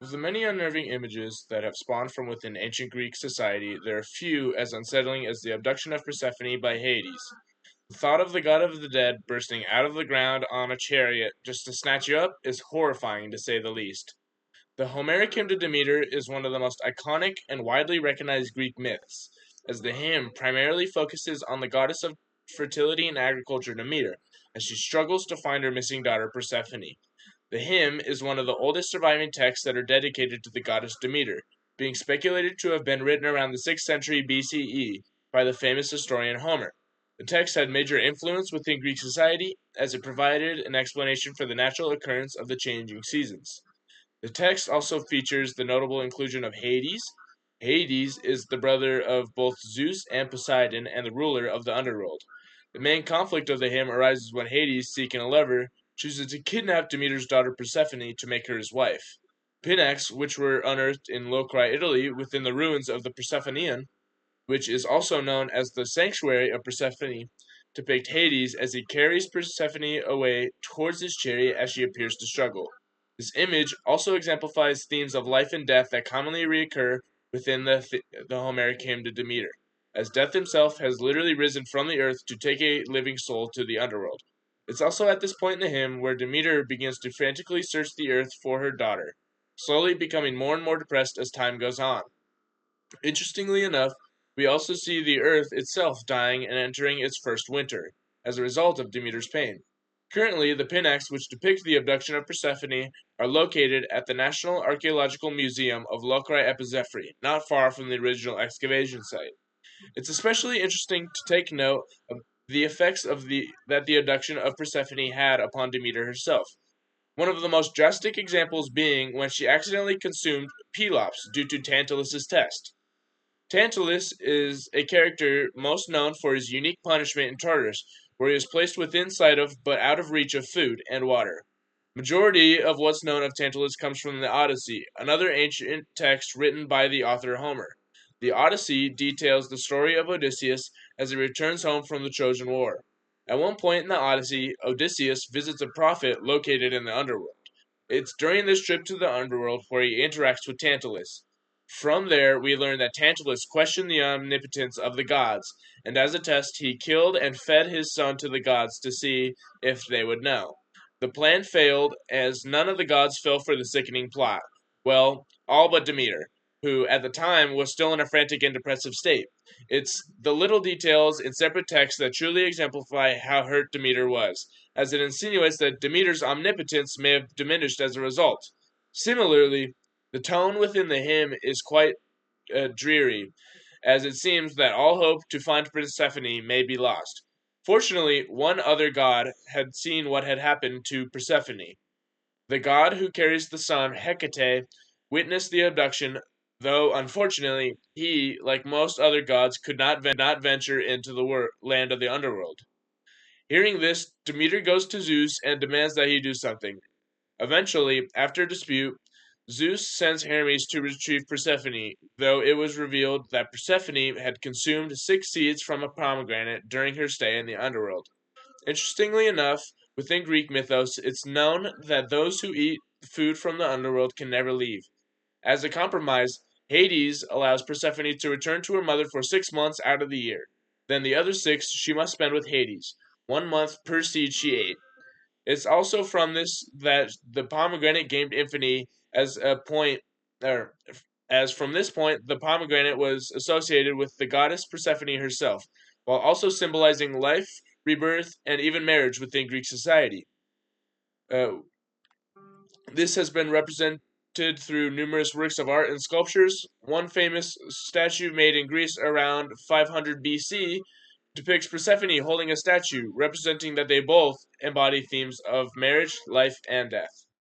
Of the many unnerving images that have spawned from within ancient Greek society, there are few as unsettling as the abduction of Persephone by Hades. The thought of the god of the dead bursting out of the ground on a chariot just to snatch you up is horrifying to say the least. The Homeric hymn to Demeter is one of the most iconic and widely recognized Greek myths, as the hymn primarily focuses on the goddess of fertility and agriculture Demeter, as she struggles to find her missing daughter Persephone. The hymn is one of the oldest surviving texts that are dedicated to the goddess Demeter, being speculated to have been written around the 6th century BCE by the famous historian Homer. The text had major influence within Greek society, as it provided an explanation for the natural occurrence of the changing seasons. The text also features the notable inclusion of Hades. Hades is the brother of both Zeus and Poseidon and the ruler of the underworld. The main conflict of the hymn arises when Hades, seeking a lover, chooses to kidnap Demeter's daughter Persephone to make her his wife. Pinax, which were unearthed in Locri, Italy, within the ruins of the Persephoneion, which is also known as the Sanctuary of Persephone, depict Hades as he carries Persephone away towards his chariot as she appears to struggle. This image also exemplifies themes of life and death that commonly reoccur within the Homeric hymn to Demeter, as death himself has literally risen from the earth to take a living soul to the underworld. It's also at this point in the hymn where Demeter begins to frantically search the earth for her daughter, slowly becoming more and more depressed as time goes on. Interestingly enough, we also see the Earth itself dying and entering its first winter, as a result of Demeter's pain. Currently, the Pinax which depict the abduction of Persephone are located at the National Archaeological Museum of Locri Epizephyri, not far from the original excavation site. It's especially interesting to take note of the effects that the abduction of Persephone had upon Demeter herself. One of the most drastic examples being when she accidentally consumed Pelops due to Tantalus's test. Tantalus is a character most known for his unique punishment in Tartarus, where he is placed within sight of but out of reach of food and water. Majority of what's known of Tantalus comes from the Odyssey, another ancient text written by the author Homer. The Odyssey details the story of Odysseus as he returns home from the Trojan War. At one point in the Odyssey, Odysseus visits a prophet located in the underworld. It's during this trip to the underworld where he interacts with Tantalus. From there, we learn that Tantalus questioned the omnipotence of the gods, and as a test, he killed and fed his son to the gods to see if they would know. The plan failed, as none of the gods fell for the sickening plot. Well, all but Demeter, who at the time was still in a frantic and depressive state. It's the little details in separate texts that truly exemplify how hurt Demeter was, as it insinuates that Demeter's omnipotence may have diminished as a result. Similarly, the tone within the hymn is quite dreary, as it seems that all hope to find Persephone may be lost. Fortunately, one other god had seen what had happened to Persephone. The god who carries the sun, Hecate, witnessed the abduction, though unfortunately he, like most other gods, could not venture into the land of the underworld. Hearing this, Demeter goes to Zeus and demands that he do something. Eventually, after a dispute, Zeus sends Hermes to retrieve Persephone, though it was revealed that Persephone had consumed 6 seeds from a pomegranate during her stay in the underworld. Interestingly enough, within Greek mythos, it's known that those who eat food from the underworld can never leave. As a compromise, Hades allows Persephone to return to her mother for 6 months out of the year. Then the other 6 she must spend with Hades, 1 month per seed she ate. It's also from this that the pomegranate gained infamy as a point, or as from this point, the pomegranate was associated with the goddess Persephone herself, while also symbolizing life, rebirth, and even marriage within Greek society. Uh, this has been represented through numerous works of art and sculptures. One famous statue made in Greece around 500 BC depicts Persephone holding a statue representing that they both embody themes of marriage, life, and death.